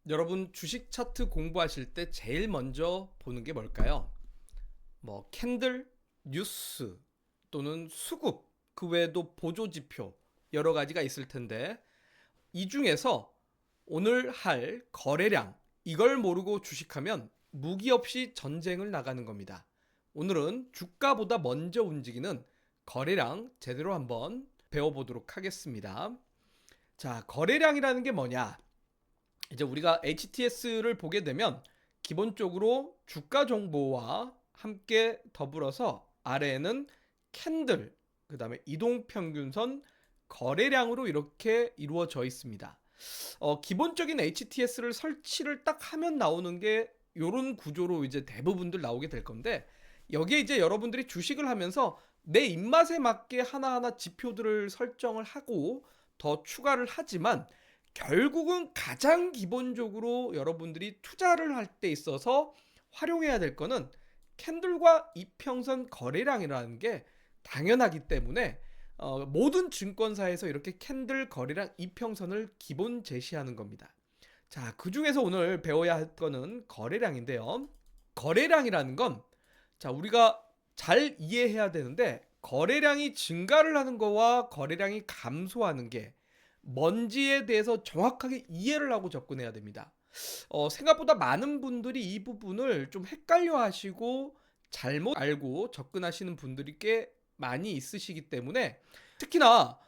여러분 주식 차트 공부하실 때 제일 먼저 보는 게 뭘까요? 뭐 캔들, 뉴스 또는 수급, 그 외에도 보조 지표 여러 가지가 있을 텐데 이 중에서 오늘 할 거래량 이걸 모르고 주식하면 무기 없이 전쟁을 나가는 겁니다. 오늘은 주가보다 먼저 움직이는 거래량 제대로 한번 배워보도록 하겠습니다. 자, 거래량이라는 게 뭐냐? 이제 우리가 HTS를 보게 되면 기본적으로 주가 정보와 함께 더불어서 아래에는 캔들, 그 다음에 이동평균선, 거래량으로 이렇게 이루어져 있습니다. 기본적인 HTS를 설치를 딱 하면 나오는 게 이런 구조로 이제 대부분들 나오게 될 건데, 여기에 이제 여러분들이 주식을 하면서 내 입맛에 맞게 하나하나 지표들을 설정을 하고 더 추가를 하지만, 결국은 가장 기본적으로 여러분들이 투자를 할 때 있어서 활용해야 될 거는 캔들과 이평선 거래량이라는 게 당연하기 때문에 모든 증권사에서 이렇게 캔들 거래량 이평선을 기본 제시하는 겁니다. 자, 그 중에서 오늘 배워야 할 거는 거래량인데요. 거래량이라는 건, 자, 우리가 잘 이해해야 되는데, 거래량이 증가를 하는 거와 거래량이 감소하는 게 뭔지에 대해서 정확하게 이해를 하고 접근해야 됩니다. 생각보다 많은 분들이 이 부분을 좀 헷갈려 하시고 잘못 알고 접근하시는 분들이 꽤 많이 있으시기 때문에, 특히나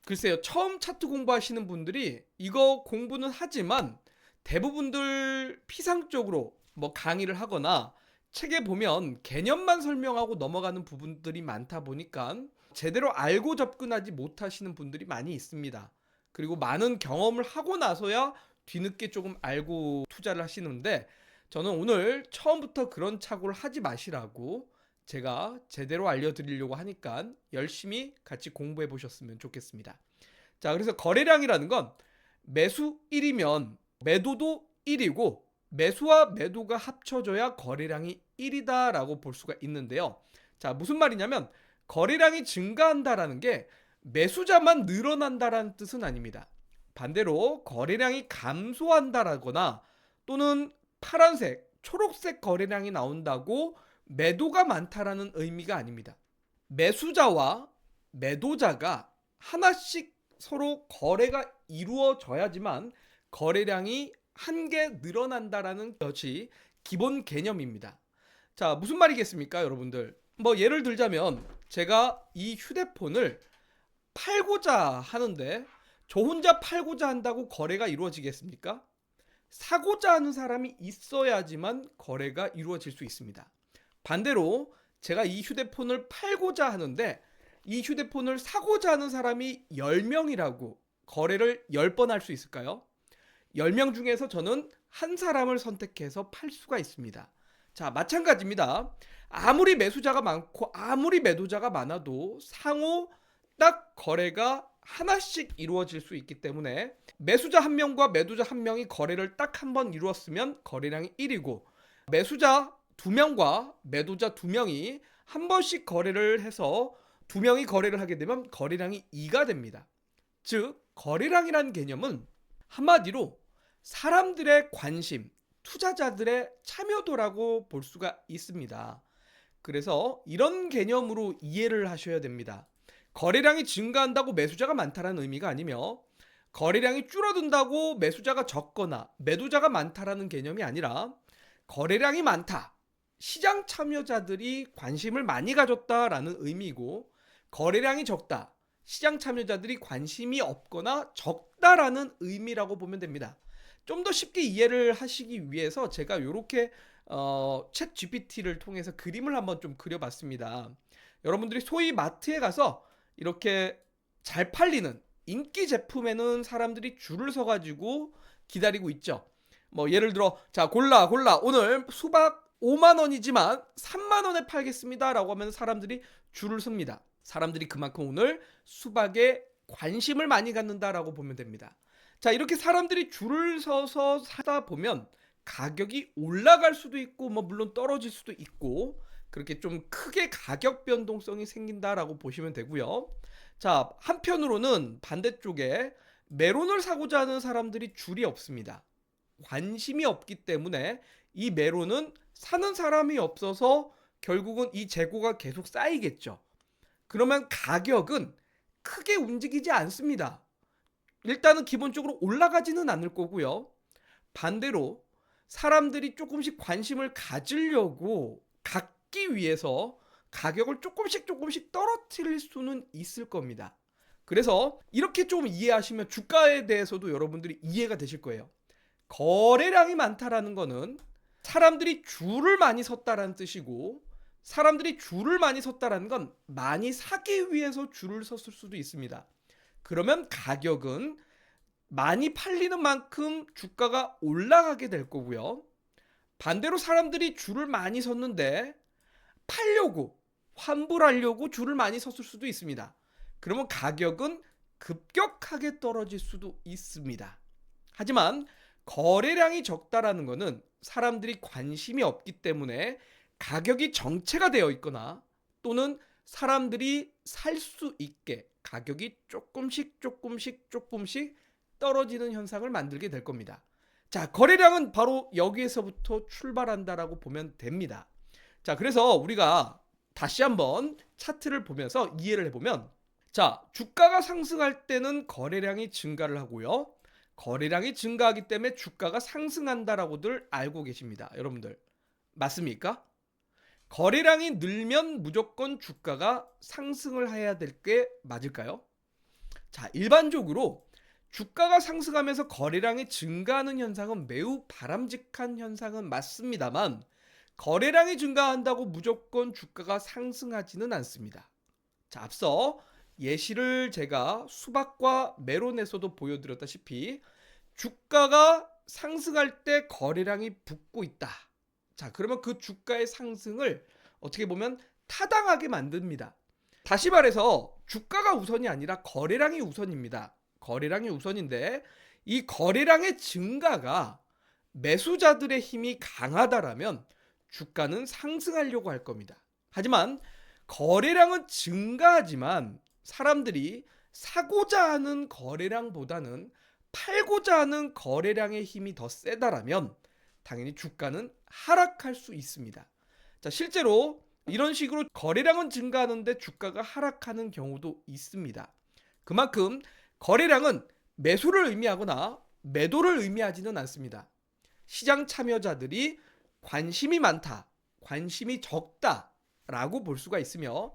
글쎄요, 처음 차트 공부하시는 분들이 이거 공부는 하지만 대부분들 피상적으로 뭐 강의를 하거나 책에 보면 개념만 설명하고 넘어가는 부분들이 많다 보니까 제대로 알고 접근하지 못하시는 분들이 많이 있습니다. 그리고 많은 경험을 하고 나서야 뒤늦게 조금 알고 투자를 하시는데, 저는 오늘 처음부터 그런 착오를 하지 마시라고 제가 제대로 알려드리려고 하니까 열심히 같이 공부해 보셨으면 좋겠습니다. 자, 그래서 거래량이라는 건 매수 1이면 매도도 1이고 매수와 매도가 합쳐져야 거래량이 1이다라고 볼 수가 있는데요. 자, 무슨 말이냐면 거래량이 증가한다라는 게 매수자만 늘어난다라는 뜻은 아닙니다. 반대로 거래량이 감소한다라거나 또는 파란색, 초록색 거래량이 나온다고 매도가 많다라는 의미가 아닙니다. 매수자와 매도자가 하나씩 서로 거래가 이루어져야지만 거래량이 한 개 늘어난다라는 것이 기본 개념입니다. 자, 무슨 말이겠습니까, 여러분들? 뭐 예를 들자면 제가 이 휴대폰을 팔고자 하는데 저 혼자 팔고자 한다고 거래가 이루어지겠습니까? 사고자 하는 사람이 있어야지만 거래가 이루어질 수 있습니다. 반대로 제가 이 휴대폰을 팔고자 하는데 이 휴대폰을 사고자 하는 사람이 10명이라고 거래를 10번 할 수 있을까요? 10명 중에서 저는 한 사람을 선택해서 팔 수가 있습니다. 자, 마찬가지입니다. 아무리 매수자가 많고 아무리 매도자가 많아도 상호 딱 거래가 하나씩 이루어질 수 있기 때문에 매수자 한 명과 매도자 한 명이 거래를 딱 한 번 이루었으면 거래량이 1이고, 매수자 2명과 매도자 2명이 한 번씩 거래를 해서 2명이 거래를 하게 되면 거래량이 2가 됩니다. 즉 거래량이라는 개념은 한마디로 사람들의 관심, 투자자들의 참여도라고 볼 수가 있습니다. 그래서 이런 개념으로 이해를 하셔야 됩니다. 거래량이 증가한다고 매수자가 많다라는 의미가 아니며, 거래량이 줄어든다고 매수자가 적거나 매도자가 많다라는 개념이 아니라, 거래량이 많다, 시장 참여자들이 관심을 많이 가졌다라는 의미이고, 거래량이 적다, 시장 참여자들이 관심이 없거나 적다라는 의미라고 보면 됩니다. 좀 더 쉽게 이해를 하시기 위해서 제가 이렇게 챗 GPT를 통해서 그림을 한번 좀 그려봤습니다. 여러분들이 소위 마트에 가서 이렇게 잘 팔리는 인기 제품에는 사람들이 줄을 서가지고 기다리고 있죠. 뭐 예를 들어, 자, 골라 오늘 수박 5만 원이지만 3만 원에 팔겠습니다 라고 하면 사람들이 줄을 섭니다. 사람들이 그만큼 오늘 수박에 관심을 많이 갖는다라고 보면 됩니다. 자, 이렇게 사람들이 줄을 서서 사다 보면 가격이 올라갈 수도 있고 뭐 물론 떨어질 수도 있고, 그렇게 좀 크게 가격 변동성이 생긴다라고 보시면 되고요. 자, 한편으로는 반대쪽에 메론을 사고자 하는 사람들이 줄이 없습니다. 관심이 없기 때문에 이 매로는 사는 사람이 없어서 결국은 이 재고가 계속 쌓이겠죠. 그러면 가격은 크게 움직이지 않습니다. 일단은 기본적으로 올라가지는 않을 거고요. 반대로 사람들이 조금씩 관심을 가지려고 갖기 위해서 가격을 조금씩 떨어뜨릴 수는 있을 겁니다. 그래서 이렇게 좀 이해하시면 주가에 대해서도 여러분들이 이해가 되실 거예요. 거래량이 많다라는 거는 사람들이 줄을 많이 섰다라는 뜻이고, 사람들이 줄을 많이 섰다라는 건 많이 사기 위해서 줄을 섰을 수도 있습니다. 그러면 가격은 많이 팔리는 만큼 주가가 올라가게 될 거고요. 반대로 사람들이 줄을 많이 섰는데 팔려고, 환불하려고 줄을 많이 섰을 수도 있습니다. 그러면 가격은 급격하게 떨어질 수도 있습니다. 하지만 거래량이 적다라는 것은 사람들이 관심이 없기 때문에 가격이 정체가 되어 있거나 또는 사람들이 살 수 있게 가격이 조금씩 떨어지는 현상을 만들게 될 겁니다. 자, 거래량은 바로 여기에서부터 출발한다라고 보면 됩니다. 자, 그래서 우리가 다시 한번 차트를 보면서 이해를 해보면, 자, 주가가 상승할 때는 거래량이 증가를 하고요. 거래량이 증가하기 때문에 주가가 상승한다라고들 알고 계십니다. 여러분들 맞습니까? 거래량이 늘면 무조건 주가가 상승을 해야 될 게 맞을까요? 자, 일반적으로 주가가 상승하면서 거래량이 증가하는 현상은 매우 바람직한 현상은 맞습니다만, 거래량이 증가한다고 무조건 주가가 상승하지는 않습니다. 자, 앞서 예시를 제가 수박과 메론에서도 보여드렸다시피 주가가 상승할 때 거래량이 붙고 있다. 자, 그러면 그 주가의 상승을 어떻게 보면 타당하게 만듭니다. 다시 말해서 주가가 우선이 아니라 거래량이 우선입니다. 거래량이 우선인데 이 거래량의 증가가 매수자들의 힘이 강하다라면 주가는 상승하려고 할 겁니다. 하지만 거래량은 증가하지만 사람들이 사고자 하는 거래량보다는 팔고자 하는 거래량의 힘이 더 세다라면 당연히 주가는 하락할 수 있습니다. 자, 실제로 이런 식으로 거래량은 증가하는데 주가가 하락하는 경우도 있습니다. 그만큼 거래량은 매수를 의미하거나 매도를 의미하지는 않습니다. 시장 참여자들이 관심이 많다, 관심이 적다라고 볼 수가 있으며,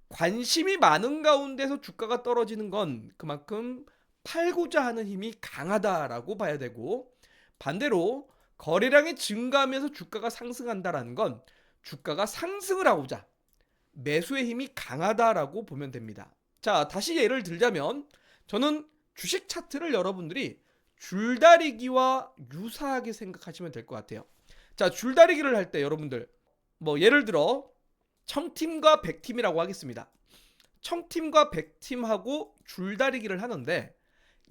관심이 많은 가운데서 주가가 떨어지는 건 그만큼 팔고자 하는 힘이 강하다라고 봐야 되고, 반대로 거래량이 증가하면서 주가가 상승한다라는 건 주가가 상승을 하고자 매수의 힘이 강하다라고 보면 됩니다. 자, 다시 예를 들자면 저는 주식 차트를 여러분들이 줄다리기와 유사하게 생각하시면 될 것 같아요. 자, 줄다리기를 할 때 여러분들 예를 들어 청팀과 백팀이라고 하겠습니다. 청팀과 백팀하고 줄다리기를 하는데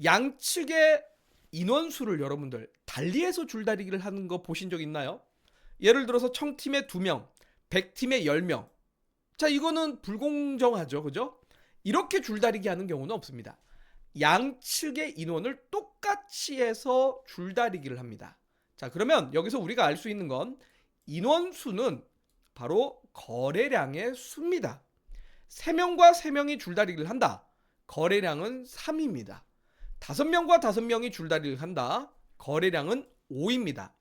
양측의 인원수를 여러분들 달리해서 줄다리기를 하는 거 보신 적 있나요? 예를 들어서 청팀에 2명, 백팀에 10명. 자, 이거는 불공정하죠. 그죠? 이렇게 줄다리기 하는 경우는 없습니다. 양측의 인원을 똑같이 해서 줄다리기를 합니다. 자, 그러면 여기서 우리가 알 수 있는 건 인원수는 바로 거래량의 수입니다. 3명과 3명이 줄다리기를 한다. 거래량은 3입니다. 5명과 5명이 줄다리기를 한다. 거래량은 5입니다.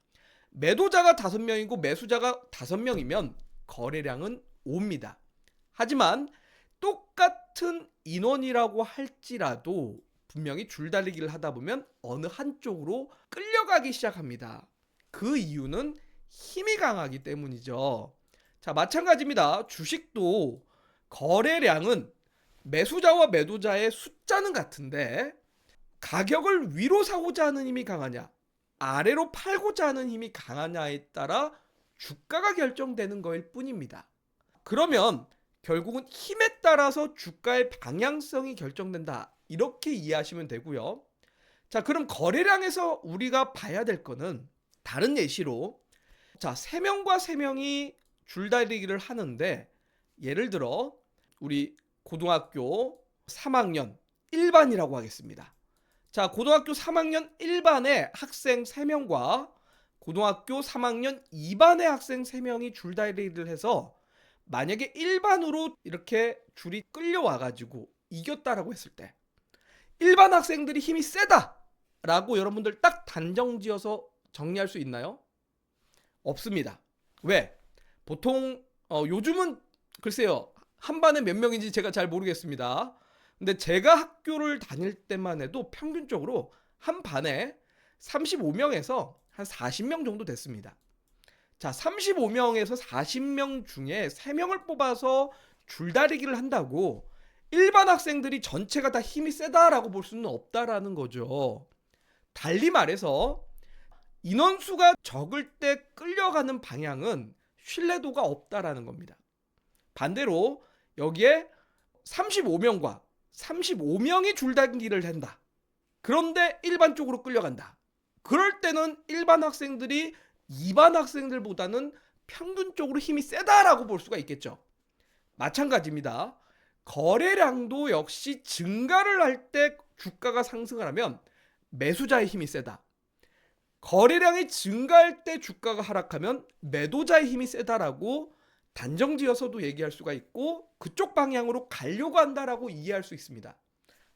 매도자가 5명이고 매수자가 5명이면 거래량은 5입니다. 하지만 똑같은 인원이라고 할지라도 분명히 줄다리기를 하다 보면 어느 한쪽으로 끌려가기 시작합니다. 그 이유는 힘이 강하기 때문이죠. 자, 마찬가지입니다. 주식도 거래량은 매수자와 매도자의 숫자는 같은데 가격을 위로 사고자 하는 힘이 강하냐, 아래로 팔고자 하는 힘이 강하냐에 따라 주가가 결정되는 거일 뿐입니다. 그러면 결국은 힘에 따라서 주가의 방향성이 결정된다. 이렇게 이해하시면 되고요. 자, 그럼 거래량에서 우리가 봐야 될 거는 다른 예시로, 자, 3명과 3명이 줄다리기를 하는데 예를 들어 우리 고등학교 3학년 1반이라고 하겠습니다. 자, 고등학교 3학년 1반의 학생 3명과 고등학교 3학년 2반의 학생 3명이 줄다리기를 해서 만약에 1반으로 이렇게 줄이 끌려와가지고 이겼다라고 했을 때 일반 학생들이 힘이 세다라고 여러분들 딱 단정지어서 정리할 수 있나요? 없습니다. 왜? 보통 요즘은 글쎄요, 한 반에 몇 명인지 제가 잘 모르겠습니다. 근데 제가 학교를 다닐 때만 해도 평균적으로 한 반에 35명에서 한 40명 정도 됐습니다. 자, 35명에서 40명 중에 3명을 뽑아서 줄다리기를 한다고 일반 학생들이 전체가 다 힘이 세다라고 볼 수는 없다라는 거죠. 달리 말해서 인원수가 적을 때 끌려가는 방향은 신뢰도가 없다라는 겁니다. 반대로 여기에 35명과 35명이 줄다리기를 한다. 그런데 일반 쪽으로 끌려간다. 그럴 때는 일반 학생들이 이반 학생들보다는 평균적으로 힘이 세다라고 볼 수가 있겠죠. 마찬가지입니다. 거래량도 역시 증가를 할 때 주가가 상승을 하면 매수자의 힘이 세다. 거래량이 증가할 때 주가가 하락하면 매도자의 힘이 세다라고 단정지어서도 얘기할 수가 있고 그쪽 방향으로 가려고 한다라고 이해할 수 있습니다.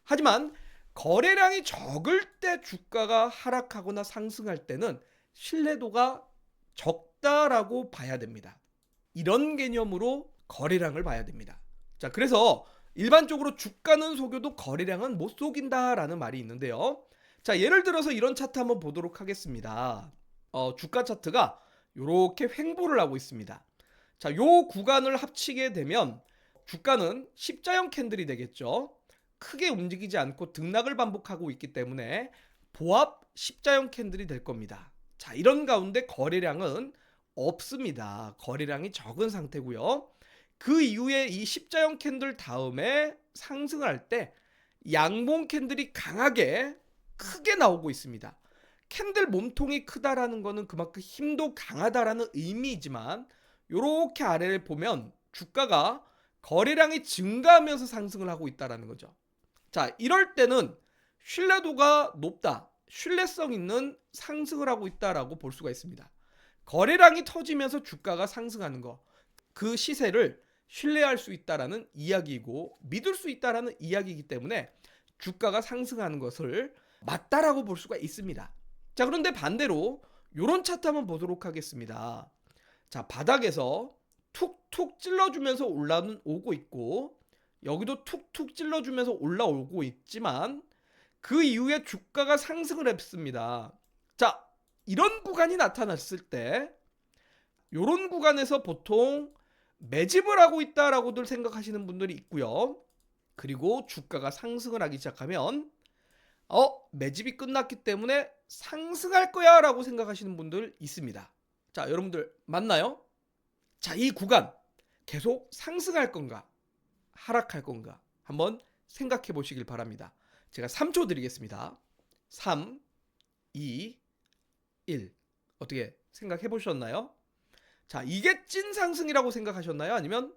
하지만 거래량이 적을 때 주가가 하락하거나 상승할 때는 신뢰도가 적다라고 봐야 됩니다. 이런 개념으로 거래량을 봐야 됩니다. 자, 그래서 일반적으로 주가는 속여도 거래량은 못 속인다라는 말이 있는데요. 자, 예를 들어서 이런 차트 한번 보도록 하겠습니다. 주가 차트가 이렇게 횡보를 하고 있습니다. 자, 요 구간을 합치게 되면 주가는 십자형 캔들이 되겠죠. 크게 움직이지 않고 등락을 반복하고 있기 때문에 보합 십자형 캔들이 될 겁니다. 자, 이런 가운데 거래량은 없습니다. 거래량이 적은 상태고요. 그 이후에 이 십자형 캔들 다음에 상승을 할 때 양봉 캔들이 강하게 크게 나오고 있습니다. 캔들 몸통이 크다라는 거는 그만큼 힘도 강하다라는 의미이지만 이렇게 아래를 보면 주가가 거래량이 증가하면서 상승을 하고 있다라는 거죠. 자, 이럴 때는 신뢰도가 높다, 신뢰성 있는 상승을 하고 있다라고 볼 수가 있습니다. 거래량이 터지면서 주가가 상승하는 거, 그 시세를 신뢰할 수 있다라는 이야기이고 믿을 수 있다라는 이야기이기 때문에 주가가 상승하는 것을 맞다라고 볼 수가 있습니다. 자, 그런데 반대로 이런 차트 한번 보도록 하겠습니다. 자, 바닥에서 툭툭 찔러주면서 올라오고 있고 여기도 툭툭 찔러주면서 올라오고 있지만 그 이후에 주가가 상승을 했습니다. 자, 이런 구간이 나타났을 때 이런 구간에서 보통 매집을 하고 있다라고들 생각하시는 분들이 있고요. 그리고 주가가 상승을 하기 시작하면 매집이 끝났기 때문에 상승할 거야 라고 생각하시는 분들 있습니다. 자, 여러분들 맞나요? 자, 이 구간 계속 상승할 건가 하락할 건가 한번 생각해 보시길 바랍니다. 제가 3초 드리겠습니다. 3, 2, 1. 어떻게 생각해 보셨나요? 자, 이게 찐 상승이라고 생각하셨나요? 아니면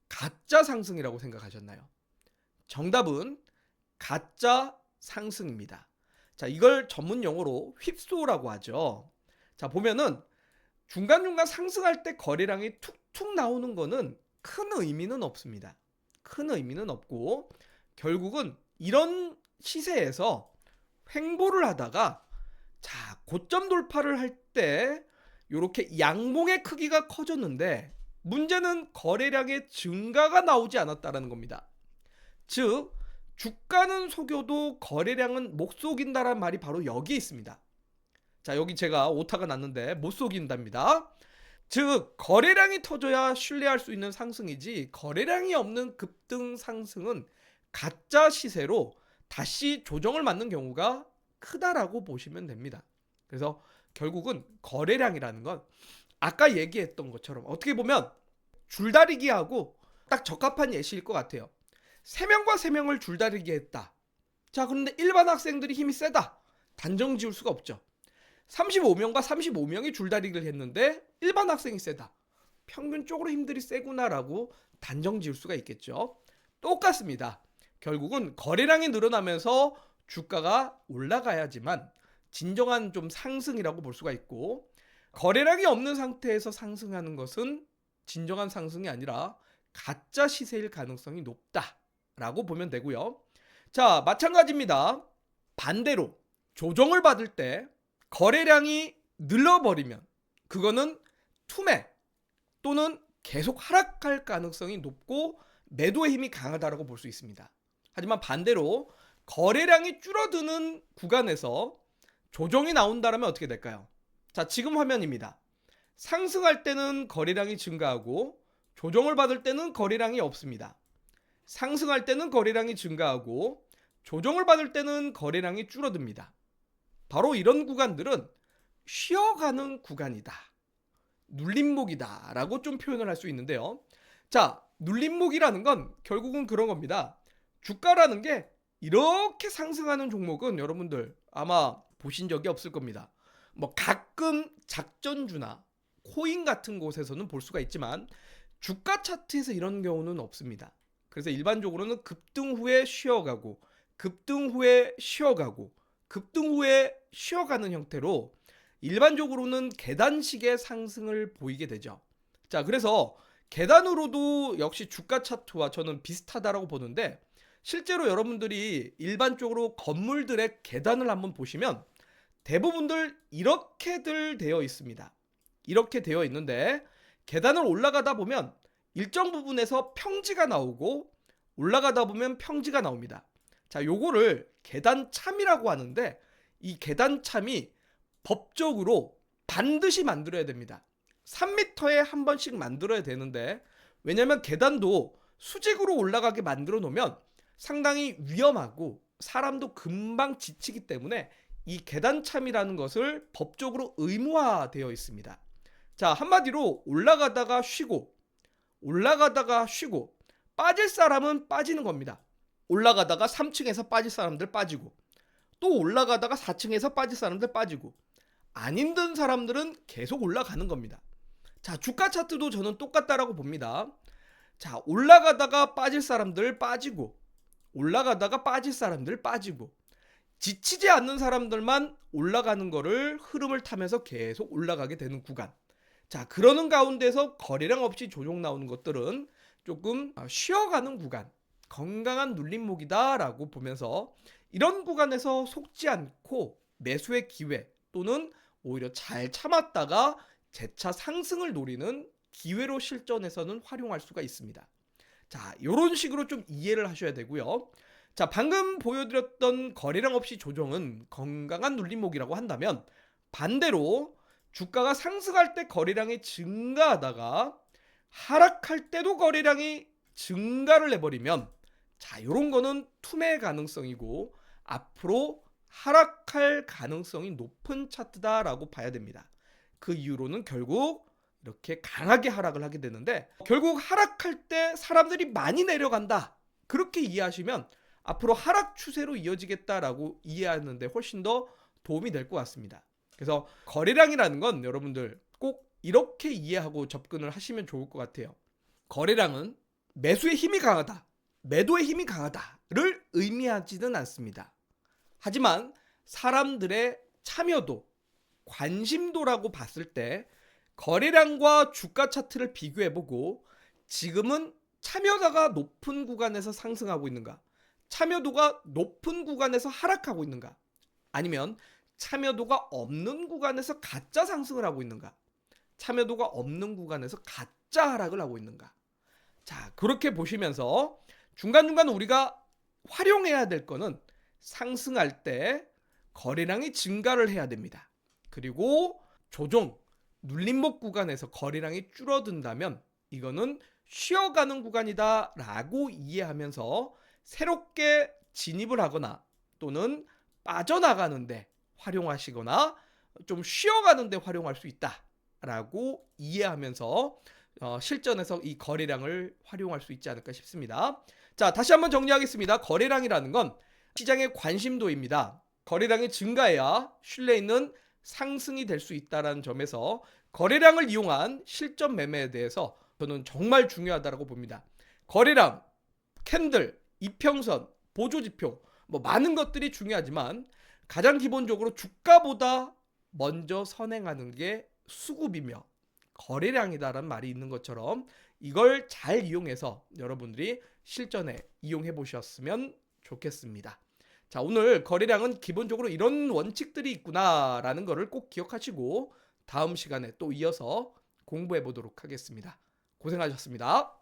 가짜 상승이라고 생각하셨나요? 정답은 가짜 상승입니다. 자, 이걸 전문 용어로 휩소라고 하죠. 자, 보면은 중간중간 상승할 때 거래량이 툭툭 나오는 거는 큰 의미는 없습니다. 큰 의미는 없고 결국은 이런 시세에서 횡보를 하다가 자, 고점 돌파를 할 때 이렇게 양봉의 크기가 커졌는데 문제는 거래량의 증가가 나오지 않았다는 겁니다. 즉 주가는 속여도 거래량은 못 속인다라는 말이 바로 여기에 있습니다. 자, 여기 제가 오타가 났는데 못 속인답니다. 즉 거래량이 터져야 신뢰할 수 있는 상승이지 거래량이 없는 급등 상승은 가짜 시세로 다시 조정을 맞는 경우가 크다라고 보시면 됩니다. 그래서 결국은 거래량이라는 건 아까 얘기했던 것처럼 어떻게 보면 줄다리기하고 딱 적합한 예시일 것 같아요. 3명과 3명을 줄다리기 했다. 자, 그런데 일반 학생들이 힘이 세다. 단정 지을 수가 없죠. 35명과 35명이 줄다리기를 했는데 일반 학생이 세다. 평균적으로 힘들이 세구나라고 단정 지을 수가 있겠죠. 똑같습니다. 결국은 거래량이 늘어나면서 주가가 올라가야지만 진정한 좀 상승이라고 볼 수가 있고, 거래량이 없는 상태에서 상승하는 것은 진정한 상승이 아니라 가짜 시세일 가능성이 높다라고 보면 되고요. 자, 마찬가지입니다. 반대로 조정을 받을 때 거래량이 늘어버리면 그거는 투매 또는 계속 하락할 가능성이 높고 매도의 힘이 강하다라고 볼 수 있습니다. 하지만 반대로 거래량이 줄어드는 구간에서 조정이 나온다면 어떻게 될까요? 자, 지금 화면입니다. 상승할 때는 거래량이 증가하고 조정을 받을 때는 거래량이 없습니다. 상승할 때는 거래량이 증가하고 조정을 받을 때는 거래량이 줄어듭니다. 바로 이런 구간들은 쉬어가는 구간이다, 눌림목이다 라고 좀 표현을 할 수 있는데요. 자, 눌림목이라는 건 결국은 그런 겁니다. 주가라는 게 이렇게 상승하는 종목은 여러분들 아마 보신 적이 없을 겁니다. 뭐 가끔 작전주나 코인 같은 곳에서는 볼 수가 있지만 주가 차트에서 이런 경우는 없습니다. 그래서 일반적으로는 급등 후에 쉬어가고 급등 후에 쉬어가고 급등 후에 쉬어가는 형태로 일반적으로는 계단식의 상승을 보이게 되죠. 자, 그래서 계단으로도 역시 주가 차트와 저는 비슷하다라고 보는데, 실제로 여러분들이 일반적으로 건물들의 계단을 한번 보시면 대부분들 이렇게들 되어 있습니다. 이렇게 되어 있는데 계단을 올라가다 보면 일정 부분에서 평지가 나오고 올라가다 보면 평지가 나옵니다. 자, 요거를 계단참이라고 하는데 이 계단참이 법적으로 반드시 만들어야 됩니다. 3m에 한 번씩 만들어야 되는데, 왜냐면 계단도 수직으로 올라가게 만들어 놓으면 상당히 위험하고 사람도 금방 지치기 때문에 이 계단참이라는 것을 법적으로 의무화되어 있습니다. 자, 한마디로 올라가다가 쉬고 올라가다가 쉬고 빠질 사람은 빠지는 겁니다. 올라가다가 3층에서 빠질 사람들 빠지고 또 올라가다가 4층에서 빠질 사람들 빠지고 안 힘든 사람들은 계속 올라가는 겁니다. 자, 주가 차트도 저는 똑같다라고 봅니다. 자, 올라가다가 빠질 사람들 빠지고 올라가다가 빠질 사람들 빠지고 지치지 않는 사람들만 올라가는 거를 흐름을 타면서 계속 올라가게 되는 구간. 자, 그러는 가운데서 거래량 없이 조정 나오는 것들은 조금 쉬어가는 구간, 건강한 눌림목이다라고 보면서 이런 구간에서 속지 않고 매수의 기회 또는 오히려 잘 참았다가 재차 상승을 노리는 기회로 실전에서는 활용할 수가 있습니다. 자, 이런 식으로 좀 이해를 하셔야 되고요. 자, 방금 보여드렸던 거래량 없이 조정은 건강한 눌림목이라고 한다면, 반대로 주가가 상승할 때 거래량이 증가하다가 하락할 때도 거래량이 증가를 해버리면, 자, 이런 거는 투매 가능성이고 앞으로 하락할 가능성이 높은 차트다라고 봐야 됩니다. 그 이유로는 결국 이렇게 강하게 하락을 하게 되는데, 결국 하락할 때 사람들이 많이 내려간다, 그렇게 이해하시면 앞으로 하락 추세로 이어지겠다라고 이해하는데 훨씬 더 도움이 될 것 같습니다. 그래서 거래량이라는 건 여러분들 꼭 이렇게 이해하고 접근을 하시면 좋을 것 같아요. 거래량은 매수의 힘이 강하다, 매도의 힘이 강하다를 의미하지는 않습니다. 하지만 사람들의 참여도, 관심도라고 봤을 때 거래량과 주가 차트를 비교해보고 지금은 참여도가 높은 구간에서 상승하고 있는가, 참여도가 높은 구간에서 하락하고 있는가, 아니면 참여도가 없는 구간에서 가짜 상승을 하고 있는가, 참여도가 없는 구간에서 가짜 하락을 하고 있는가. 자, 그렇게 보시면서 중간중간 우리가 활용해야 될 거는 상승할 때 거래량이 증가를 해야 됩니다. 그리고 조정, 눌림목 구간에서 거래량이 줄어든다면 이거는 쉬어가는 구간이다 라고 이해하면서 새롭게 진입을 하거나 또는 빠져나가는데 활용하시거나 좀 쉬어가는데 활용할 수 있다 라고 이해하면서 실전에서 이 거래량을 활용할 수 있지 않을까 싶습니다. 자, 다시 한번 정리하겠습니다. 거래량이라는 건 시장의 관심도입니다. 거래량이 증가해야 신뢰 있는 상승이 될 수 있다는 점에서 거래량을 이용한 실전 매매에 대해서 저는 정말 중요하다고 봅니다. 거래량, 캔들, 이평선, 보조지표 뭐 많은 것들이 중요하지만 가장 기본적으로 주가보다 먼저 선행하는 게 수급이며 거래량이다라는 말이 있는 것처럼 이걸 잘 이용해서 여러분들이 실전에 이용해 보셨으면 좋겠습니다. 자, 오늘 거래량은 기본적으로 이런 원칙들이 있구나라는 것을 꼭 기억하시고 다음 시간에 또 이어서 공부해 보도록 하겠습니다. 고생하셨습니다.